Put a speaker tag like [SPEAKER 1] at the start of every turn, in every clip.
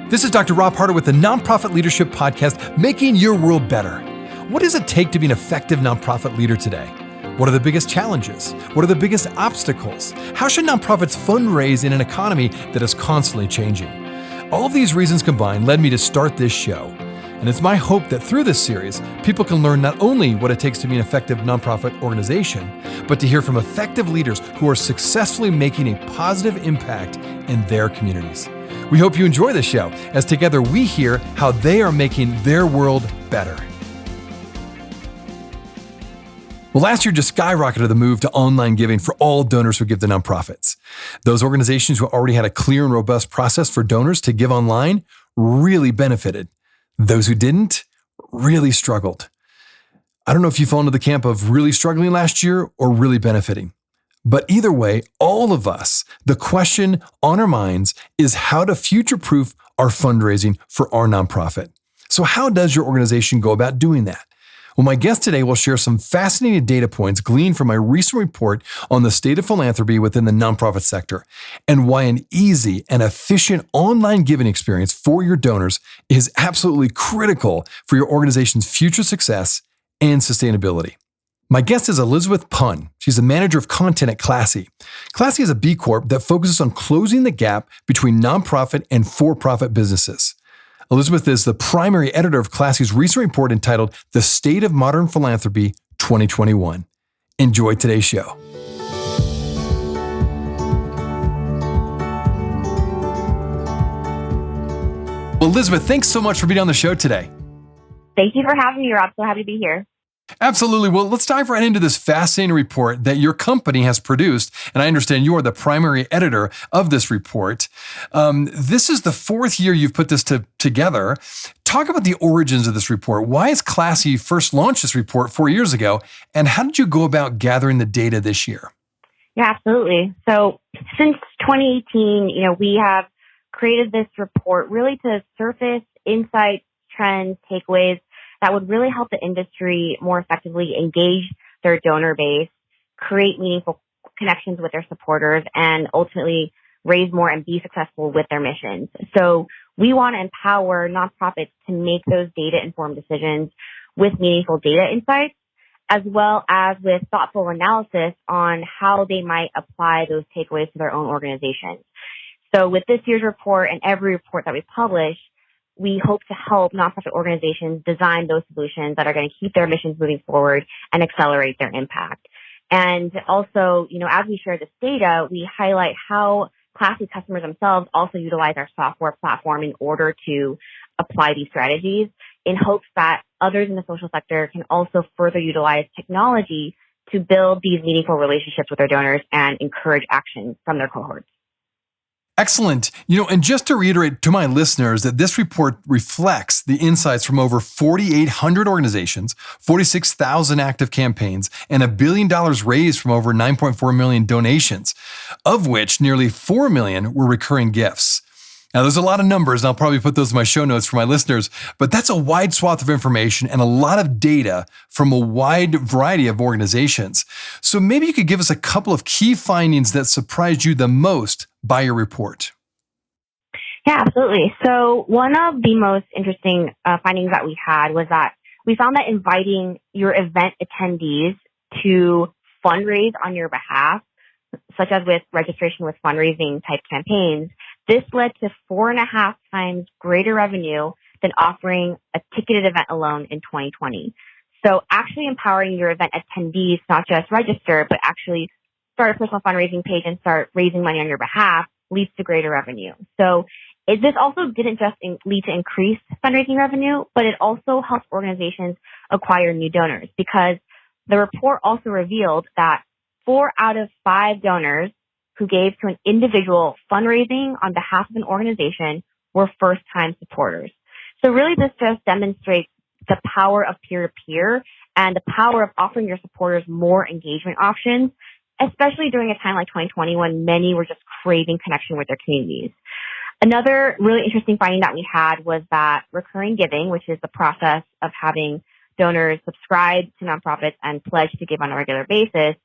[SPEAKER 1] This is Dr. Rob Harder with the Nonprofit Leadership Podcast, Making Your World Better. What does it take to be an effective nonprofit leader today? What are the biggest challenges? What are the biggest obstacles? How should nonprofits fundraise in an economy that is constantly changing? All of these reasons combined led me to start this show. And it's my hope that through this series, people can learn not only what it takes to be an effective nonprofit organization, but to hear from effective leaders who are successfully making a positive impact in their communities. We hope you enjoy the show, as together we hear how they are making their world better. Well, last year just skyrocketed the move to online giving for all donors who give to nonprofits. Those organizations who already had a clear and robust process for donors to give online really benefited. Those who didn't really struggled. I don't know if you fall into the camp of really struggling last year or really benefiting. But either way, all of us, the question on our minds is how to future-proof our fundraising for our nonprofit. So how does your organization go about doing that? Well, my guest today will share some fascinating data points gleaned from my recent report on the state of philanthropy within the nonprofit sector and why an easy and efficient online giving experience for your donors is absolutely critical for your organization's future success and sustainability. My guest is Elizabeth Punn. She's the manager of content at Classy. Classy is a B Corp that focuses on closing the gap between nonprofit and for-profit businesses. Elizabeth is the primary editor of Classy's recent report entitled The State of Modern Philanthropy 2021. Enjoy today's show. Well, Elizabeth, thanks so much for being on the show today.
[SPEAKER 2] Thank you for having me, Rob. So happy to be here.
[SPEAKER 1] Absolutely. Well, let's dive right into this fascinating report that your company has produced. And I understand you are the primary editor of this report. This is the fourth year you've put this together. Talk about the origins of this report. Why has Classy first launched this report 4 years ago? And how did you go about gathering the data this year?
[SPEAKER 2] Yeah, absolutely. So since 2018, we have created this report really to surface insights, trends, takeaways that would really help the industry more effectively engage their donor base, create meaningful connections with their supporters, and ultimately raise more and be successful with their missions. So we want to empower nonprofits to make those data-informed decisions with meaningful data insights, as well as with thoughtful analysis on how they might apply those takeaways to their own organizations. So with this year's report and every report that we publish, we hope to help nonprofit organizations design those solutions that are going to keep their missions moving forward and accelerate their impact. And also, as we share this data, we highlight how Classy customers themselves also utilize our software platform in order to apply these strategies in hopes that others in the social sector can also further utilize technology to build these meaningful relationships with their donors and encourage action from their cohorts.
[SPEAKER 1] Excellent. And just to reiterate to my listeners that this report reflects the insights from over 4,800 organizations, 46,000 active campaigns, and $1 billion raised from over 9.4 million donations, of which nearly 4 million were recurring gifts. Now, there's a lot of numbers, and I'll probably put those in my show notes for my listeners, but that's a wide swath of information and a lot of data from a wide variety of organizations. So maybe you could give us a couple of key findings that surprised you the most by your report.
[SPEAKER 2] Yeah, absolutely. So one of the most interesting findings that we had was that we found that inviting your event attendees to fundraise on your behalf, such as with registration with fundraising type campaigns, this led to 4.5 times greater revenue than offering a ticketed event alone in 2020. So actually empowering your event attendees, not just register, but actually start a personal fundraising page and start raising money on your behalf leads to greater revenue. So this also didn't just lead to increased fundraising revenue, but it also helps organizations acquire new donors, because the report also revealed that 4 out of 5 donors who gave to an individual fundraising on behalf of an organization were first-time supporters. So really this just demonstrates the power of peer-to-peer and the power of offering your supporters more engagement options, especially during a time like 2020 when many were just craving connection with their communities. Another really interesting finding that we had was that recurring giving, which is the process of having donors subscribe to nonprofits and pledge to give on a regular basis,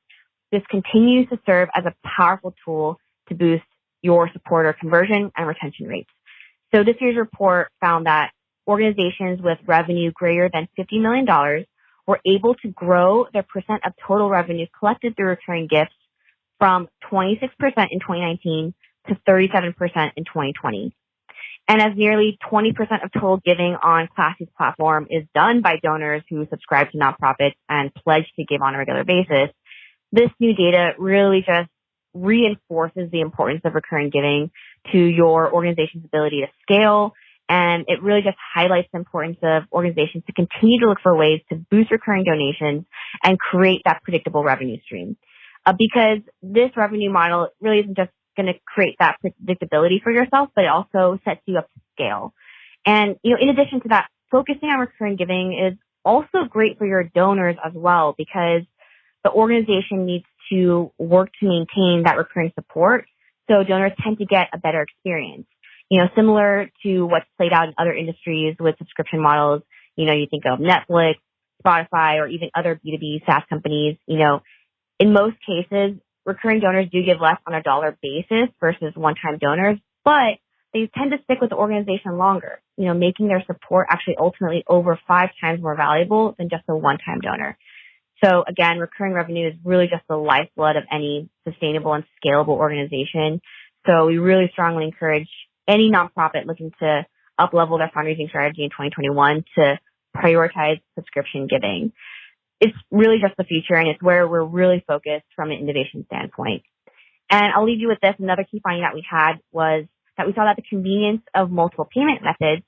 [SPEAKER 2] this continues to serve as a powerful tool to boost your supporter conversion and retention rates. So this year's report found that organizations with revenue greater than $50 million were able to grow their percent of total revenue collected through recurring gifts from 26% in 2019 to 37% in 2020. And as nearly 20% of total giving on Classy's platform is done by donors who subscribe to nonprofits and pledge to give on a regular basis, this new data really just reinforces the importance of recurring giving to your organization's ability to scale. And it really just highlights the importance of organizations to continue to look for ways to boost recurring donations and create that predictable revenue stream. Because this revenue model really isn't just going to create that predictability for yourself, but it also sets you up to scale. And, in addition to that, focusing on recurring giving is also great for your donors as well, because the organization needs to work to maintain that recurring support. So donors tend to get a better experience. Similar to what's played out in other industries with subscription models, you think of Netflix, Spotify, or even other B2B SaaS companies, in most cases, recurring donors do give less on a dollar basis versus one-time donors, but they tend to stick with the organization longer, making their support actually ultimately over 5 times more valuable than just a one-time donor. So again, recurring revenue is really just the lifeblood of any sustainable and scalable organization. So we really strongly encourage any nonprofit looking to up-level their fundraising strategy in 2021 to prioritize subscription giving. It's really just the future, and it's where we're really focused from an innovation standpoint. And I'll leave you with this. Another key finding that we had was that we saw that the convenience of multiple payment methods,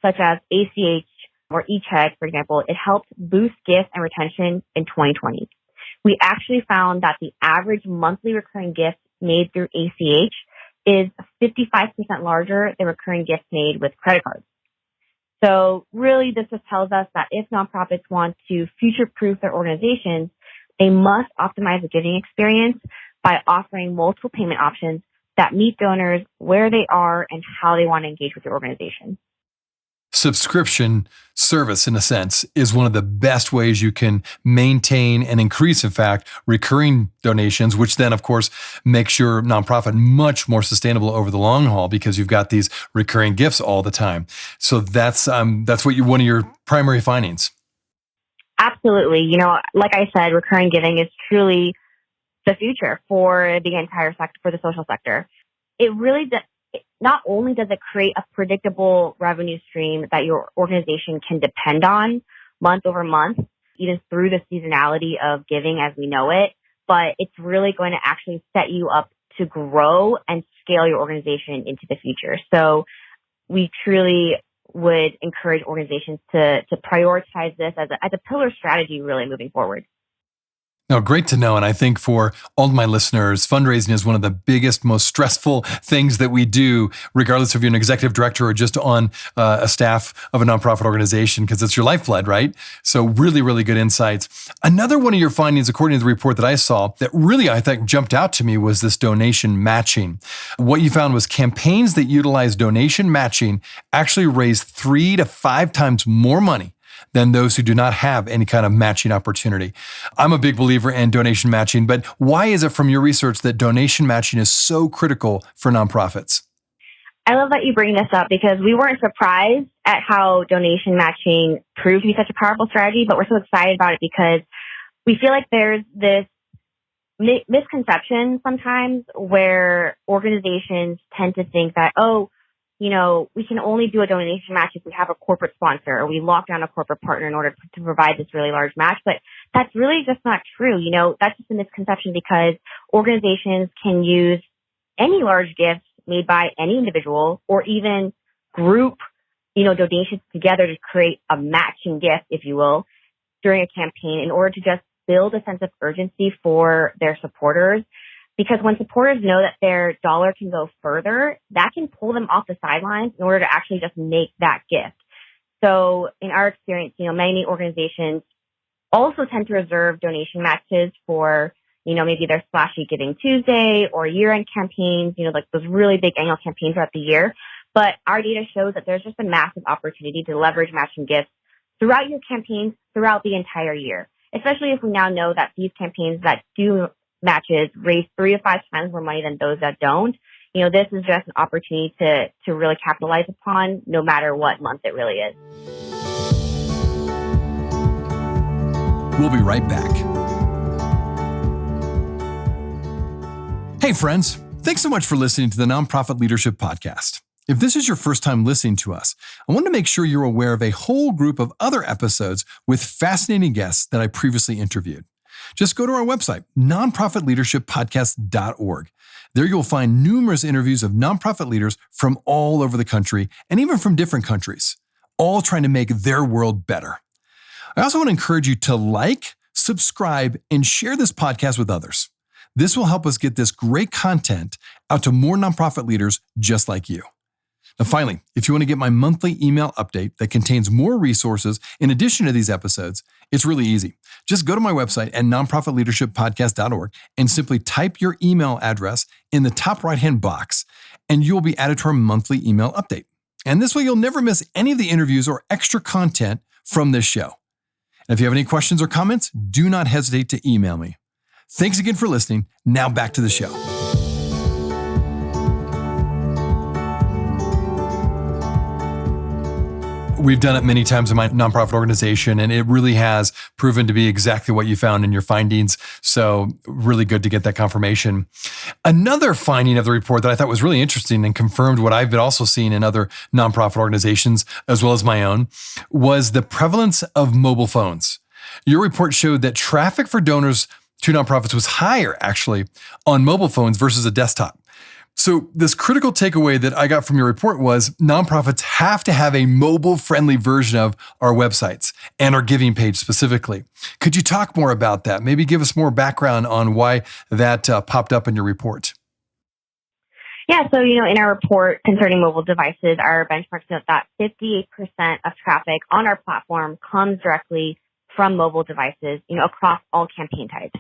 [SPEAKER 2] such as ACH or eCheck, for example, it helped boost gifts and retention in 2020. We actually found that the average monthly recurring gift made through ACH is 55% larger than recurring gifts made with credit cards. So really, this just tells us that if nonprofits want to future-proof their organizations, they must optimize the giving experience by offering multiple payment options that meet donors where they are and how they want to engage with your organization.
[SPEAKER 1] Subscription service, in a sense, is one of the best ways you can maintain and increase, in fact, recurring donations, which then, of course, makes your nonprofit much more sustainable over the long haul because you've got these recurring gifts all the time. So that's one of your primary findings.
[SPEAKER 2] Absolutely. Like I said, recurring giving is truly the future for the entire sector, for the social sector. It really not only does it create a predictable revenue stream that your organization can depend on month over month, even through the seasonality of giving as we know it, but it's really going to actually set you up to grow and scale your organization into the future. So we truly would encourage organizations to prioritize this as a pillar strategy really moving forward.
[SPEAKER 1] No, great to know. And I think for all of my listeners, fundraising is one of the biggest, most stressful things that we do, regardless if you're an executive director or just on a staff of a nonprofit organization, because it's your lifeblood, right? So really, really good insights. Another one of your findings, according to the report that I saw, that really, I think, jumped out to me was this donation matching. What you found was campaigns that utilize donation matching actually raise 3 to 5 times more money than those who do not have any kind of matching opportunity. I'm a big believer in donation matching, but why is it from your research that donation matching is so critical for nonprofits?
[SPEAKER 2] I love that you bring this up because we weren't surprised at how donation matching proved to be such a powerful strategy, but we're so excited about it because we feel like there's this misconception sometimes where organizations tend to think that, we can only do a donation match if we have a corporate sponsor or we lock down a corporate partner in order to provide this really large match. But that's really just not true. That's just a misconception because organizations can use any large gifts made by any individual or even group, donations together to create a matching gift, if you will, during a campaign in order to just build a sense of urgency for their supporters. Because when supporters know that their dollar can go further, that can pull them off the sidelines in order to actually just make that gift. So in our experience, many organizations also tend to reserve donation matches for, maybe their splashy Giving Tuesday or year-end campaigns, like those really big annual campaigns throughout the year. But our data shows that there's just a massive opportunity to leverage matching gifts throughout your campaigns throughout the entire year, especially if we now know that these campaigns that do matches raise 3 to 5 times more money than those that don't. this is just an opportunity to really capitalize upon no matter what month it really is.
[SPEAKER 1] We'll be right back. Hey, friends. Thanks so much for listening to the Nonprofit Leadership Podcast. If this is your first time listening to us, I want to make sure you're aware of a whole group of other episodes with fascinating guests that I previously interviewed. Just go to our website, nonprofitleadershippodcast.org. There you'll find numerous interviews of nonprofit leaders from all over the country and even from different countries, all trying to make their world better. I also want to encourage you to like, subscribe, and share this podcast with others. This will help us get this great content out to more nonprofit leaders just like you. Now, finally, if you want to get my monthly email update that contains more resources in addition to these episodes, it's really easy. Just go to my website at nonprofitleadershippodcast.org and simply type your email address in the top right-hand box, and you'll be added to our monthly email update. And this way, you'll never miss any of the interviews or extra content from this show. And if you have any questions or comments, do not hesitate to email me. Thanks again for listening. Now back to the show. We've done it many times in my nonprofit organization, and it really has proven to be exactly what you found in your findings. So really good to get that confirmation. Another finding of the report that I thought was really interesting and confirmed what I've been also seeing in other nonprofit organizations, as well as my own, was the prevalence of mobile phones. Your report showed that traffic for donors to nonprofits was higher, actually, on mobile phones versus a desktop. So this critical takeaway that I got from your report was nonprofits have to have a mobile-friendly version of our websites and our giving page specifically. Could you talk more about that? Maybe give us more background on why that popped up in your report.
[SPEAKER 2] Yeah, so, in our report concerning mobile devices, our benchmarks note that 58% of traffic on our platform comes directly from mobile devices, across all campaign types.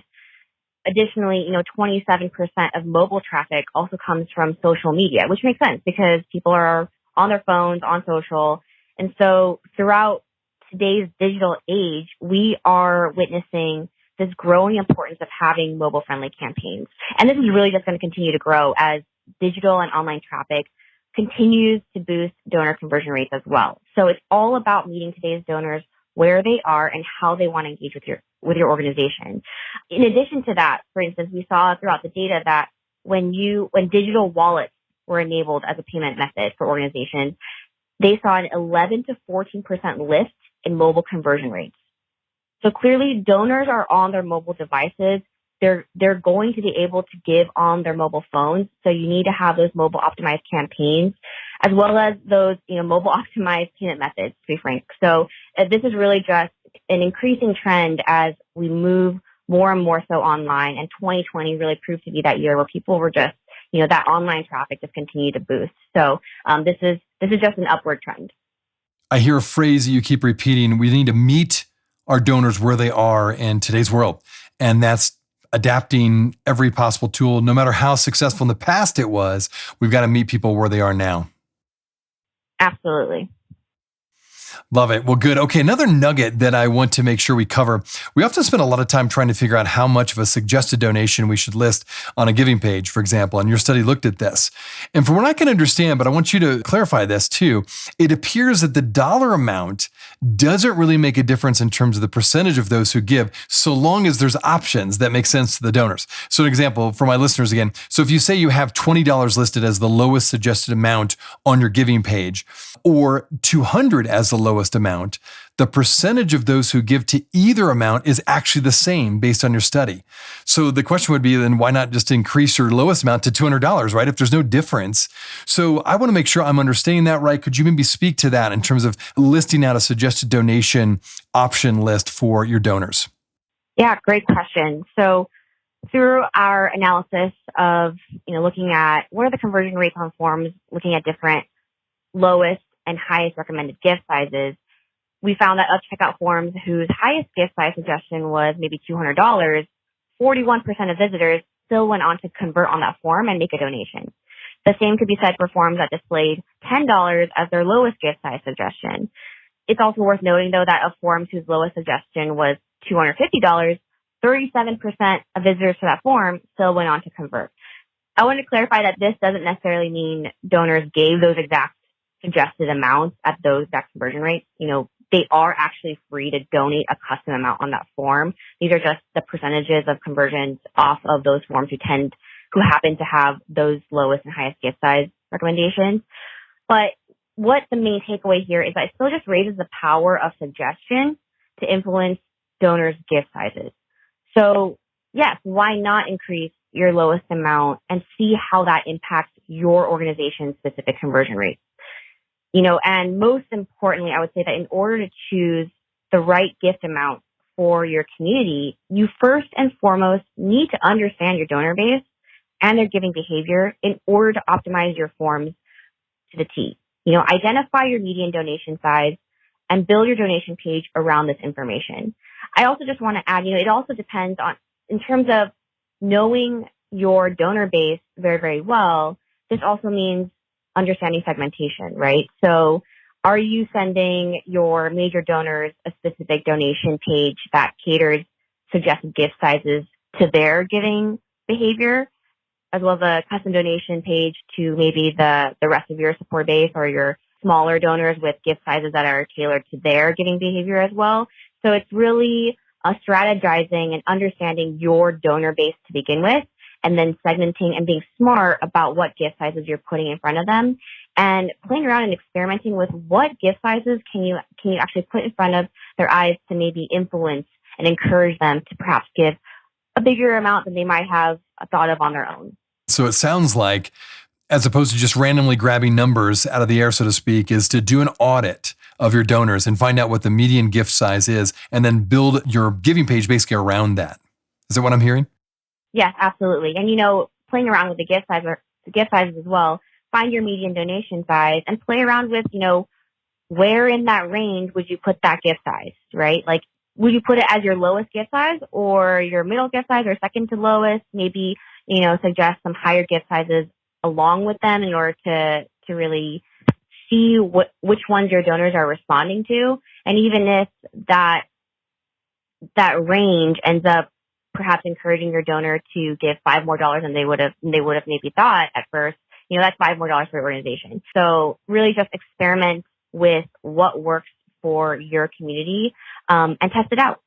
[SPEAKER 2] Additionally, 27% of mobile traffic also comes from social media, which makes sense because people are on their phones, on social. And so throughout today's digital age, we are witnessing this growing importance of having mobile-friendly campaigns. And this is really just going to continue to grow as digital and online traffic continues to boost donor conversion rates as well. So it's all about meeting today's donors where they are and how they want to engage with your organization. In addition to that, for instance, we saw throughout the data that when digital wallets were enabled as a payment method for organizations, they saw an 11 to 14% lift in mobile conversion rates. So clearly, donors are on their mobile devices. They're going to be able to give on their mobile phones. So you need to have those mobile optimized campaigns, as well as those mobile optimized payment methods, to be frank. So this is really just an increasing trend as we move more and more so online. And 2020 really proved to be that year where people were just, that online traffic just continued to boost. So this is just an upward trend.
[SPEAKER 1] I hear a phrase that you keep repeating: we need to meet our donors where they are in today's world. And that's adapting every possible tool. No matter how successful in the past it was, we've got to meet people where they are now.
[SPEAKER 2] Absolutely.
[SPEAKER 1] Love it. Well, good. Okay, another nugget that I want to make sure we cover. We often spend a lot of time trying to figure out how much of a suggested donation we should list on a giving page, for example, and your study looked at this. And from what I can understand, but I want you to clarify this too, it appears that the dollar amount doesn't really make a difference in terms of the percentage of those who give, so long as there's options that make sense to the donors. So an example for my listeners again, so if you say you have $20 listed as the lowest suggested amount on your giving page, or $200 as the lowest amount, the percentage of those who give to either amount is actually the same based on your study. So the question would be, then why not just increase your lowest amount to $200, right? If there's no difference. So I want to make sure I'm understanding that right. Could you maybe speak to that in terms of listing out a suggested donation option list for your donors?
[SPEAKER 2] Yeah, great question. So through our analysis of, looking at what are the conversion rates on forms, looking at different lowest and highest recommended gift sizes, we found that of checkout forms whose highest gift size suggestion was maybe $200, 41% of visitors still went on to convert on that form and make a donation. The same could be said for forms that displayed $10 as their lowest gift size suggestion. It's also worth noting, though, that of forms whose lowest suggestion was $250, 37% of visitors to that form still went on to convert. I want to clarify that this doesn't necessarily mean donors gave those exact suggested amounts at those exact conversion rates. They are actually free to donate a custom amount on that form. These are just the percentages of conversions off of those forms who happen to have those lowest and highest gift size recommendations. But what the main takeaway here is that it still just raises the power of suggestion to influence donors' gift sizes. So yes, why not increase your lowest amount and see how that impacts your organization's specific conversion rates? And most importantly, I would say that in order to choose the right gift amount for your community, you first and foremost need to understand your donor base and their giving behavior in order to optimize your forms to the T. Identify your median donation size and build your donation page around this information. I also just want to add, it also depends on, in terms of knowing your donor base very, very well, this also means understanding segmentation, right? So are you sending your major donors a specific donation page that caters suggested gift sizes to their giving behavior, as well as a custom donation page to maybe the rest of your support base or your smaller donors with gift sizes that are tailored to their giving behavior as well? So it's really strategizing and understanding your donor base to begin with, and then segmenting and being smart about what gift sizes you're putting in front of them, and playing around and experimenting with what gift sizes can you actually put in front of their eyes to maybe influence and encourage them to perhaps give a bigger amount than they might have thought of on their own.
[SPEAKER 1] So it sounds like, as opposed to just randomly grabbing numbers out of the air, so to speak, is to do an audit of your donors and find out what the median gift size is, and then build your giving page basically around that. Is that what I'm hearing?
[SPEAKER 2] Yes, absolutely. And, playing around with the gift sizes as well, find your median donation size and play around with, where in that range would you put that gift size, right? Like, would you put it as your lowest gift size or your middle gift size or second to lowest? Maybe, suggest some higher gift sizes along with them in order to really see which ones your donors are responding to. And even if that range ends up perhaps encouraging your donor to give $5 more than they would have maybe thought at first, that's $5 more for your organization. So really just experiment with what works for your community and test it out.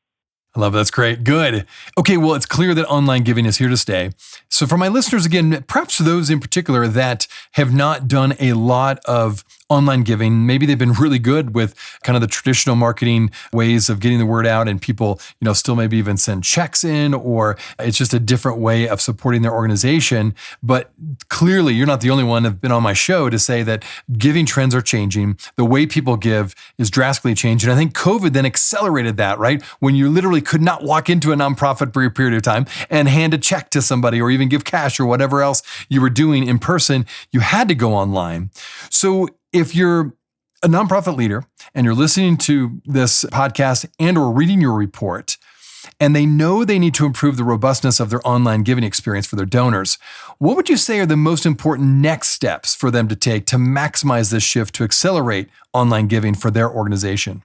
[SPEAKER 1] I love it. That's great. Good. Okay, well, it's clear that online giving is here to stay. So for my listeners, again, perhaps for those in particular that have not done a lot of online giving, maybe they've been really good with kind of the traditional marketing ways of getting the word out, and people, still maybe even send checks in, or it's just a different way of supporting their organization. But clearly, you're not the only one that's been on my show to say that giving trends are changing. The way people give is drastically changing. I think COVID then accelerated that, right? When you literally could not walk into a nonprofit for a period of time and hand a check to somebody or even give cash or whatever else you were doing in person, you had to go online. So if you're a nonprofit leader and you're listening to this podcast and or reading your report, and they know they need to improve the robustness of their online giving experience for their donors, what would you say are the most important next steps for them to take to maximize this shift to accelerate online giving for their organization?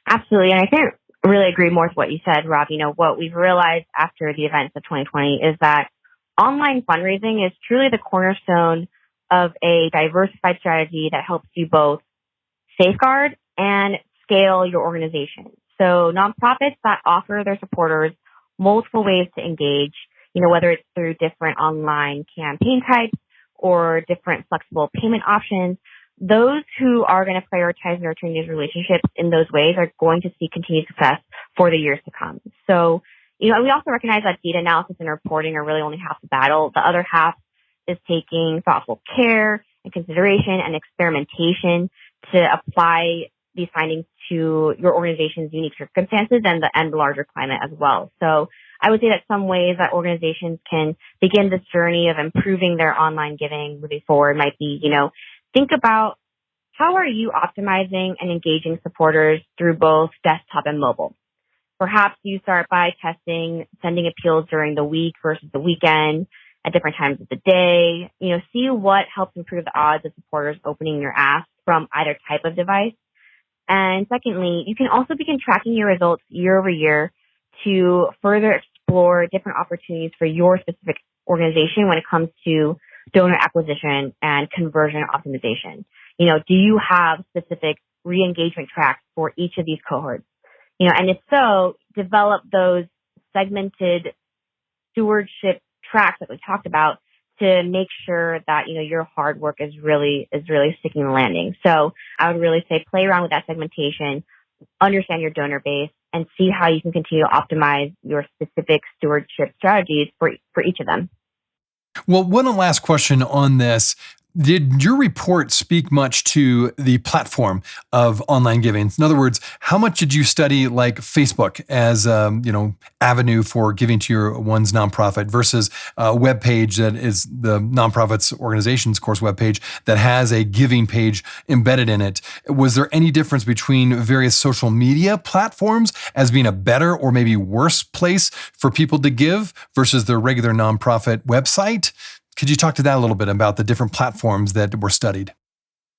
[SPEAKER 2] Absolutely. And I think really agree more with what you said, Rob. What we've realized after the events of 2020 is that online fundraising is truly the cornerstone of a diversified strategy that helps you both safeguard and scale your organization. So nonprofits that offer their supporters multiple ways to engage, whether it's through different online campaign types or different flexible payment options, those who are going to prioritize nurturing these relationships in those ways are going to see continued success for the years to come. So, we also recognize that data analysis and reporting are really only half the battle. The other half is taking thoughtful care and consideration and experimentation to apply these findings to your organization's unique circumstances and the larger climate as well. So I would say that some ways that organizations can begin this journey of improving their online giving moving forward might be, think about how are you optimizing and engaging supporters through both desktop and mobile. Perhaps you start by testing sending appeals during the week versus the weekend at different times of the day. See what helps improve the odds of supporters opening your ask from either type of device. And secondly, you can also begin tracking your results year over year to further explore different opportunities for your specific organization when it comes to donor acquisition and conversion optimization. Do you have specific re-engagement tracks for each of these cohorts? And if so, develop those segmented stewardship tracks that we talked about to make sure that, your hard work is really sticking the landing. So I would really say play around with that segmentation, understand your donor base, and see how you can continue to optimize your specific stewardship strategies for each of them.
[SPEAKER 1] Well, one last question on this. Did your report speak much to the platform of online giving? In other words, how much did you study like Facebook as avenue for giving to your one's nonprofit versus a web page that is the nonprofit's organization's course web page that has a giving page embedded in it? Was there any difference between various social media platforms as being a better or maybe worse place for people to give versus their regular nonprofit website? Could you talk to that a little bit about the different platforms that were studied?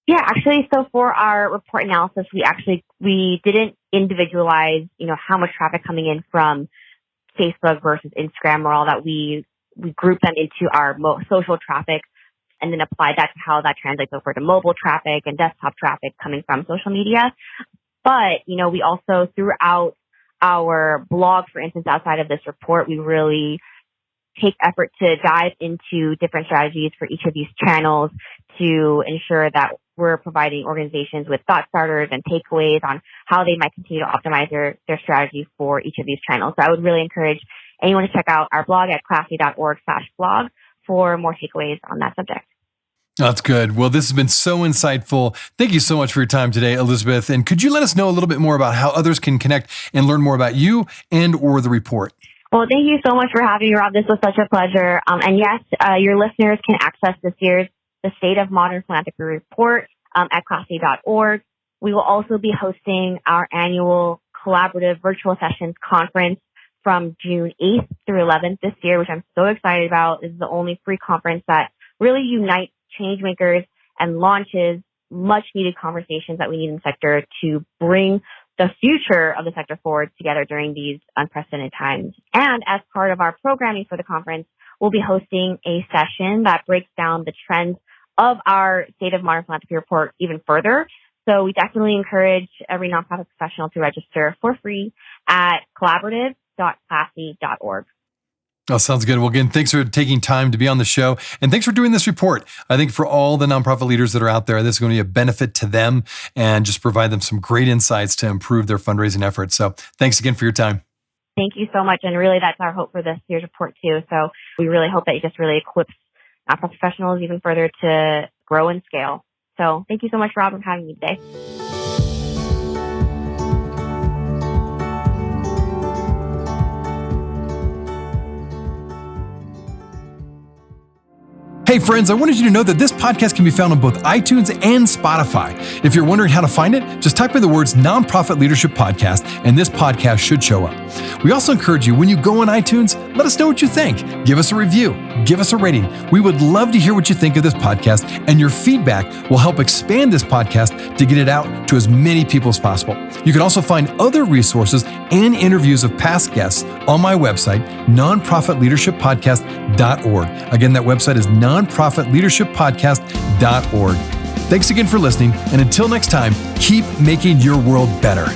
[SPEAKER 2] Yeah, actually, so for our report analysis, we didn't individualize, how much traffic coming in from Facebook versus Instagram or all that. We grouped them into our social traffic and then applied that to how that translates over to mobile traffic and desktop traffic coming from social media. But, we also throughout our blog, for instance, outside of this report, we really take effort to dive into different strategies for each of these channels to ensure that we're providing organizations with thought starters and takeaways on how they might continue to optimize their strategy for each of these channels. So I would really encourage anyone to check out our blog at classy.org/blog for more takeaways on that subject.
[SPEAKER 1] That's good. Well, this has been so insightful. Thank you so much for your time today, Elizabeth. And could you let us know a little bit more about how others can connect and learn more about you and or the report?
[SPEAKER 2] Well, thank you so much for having me, Rob. This was such a pleasure. And yes, your listeners can access this year's The State of Modern Philanthropy report at classy.org. We will also be hosting our annual collaborative virtual sessions conference from June 8th through 11th this year, which I'm so excited about. This is the only free conference that really unites changemakers and launches much needed conversations that we need in the sector to bring the future of the sector forward together during these unprecedented times. And as part of our programming for the conference, we'll be hosting a session that breaks down the trends of our State of Modern Philanthropy report even further. So we definitely encourage every nonprofit professional to register for free at collaborative.classy.org.
[SPEAKER 1] Oh, sounds good. Well, again, thanks for taking time to be on the show. And thanks for doing this report. I think for all the nonprofit leaders that are out there, this is going to be a benefit to them and just provide them some great insights to improve their fundraising efforts. So thanks again for your time.
[SPEAKER 2] Thank you so much. And really, that's our hope for this year's report, too. So we really hope that it just really equips nonprofit professionals even further to grow and scale. So thank you so much, Rob, for having me today.
[SPEAKER 1] Hey friends, I wanted you to know that this podcast can be found on both iTunes and Spotify. If you're wondering how to find it, just type in the words Nonprofit Leadership Podcast and this podcast should show up. We also encourage you, when you go on iTunes, let us know what you think. Give us a review. Give us a rating. We would love to hear what you think of this podcast, and your feedback will help expand this podcast to get it out to as many people as possible. You can also find other resources and interviews of past guests on my website, nonprofitleadershippodcast.org. Again, that website is nonprofitleadershippodcast.org. Thanks again for listening, and until next time, keep making your world better.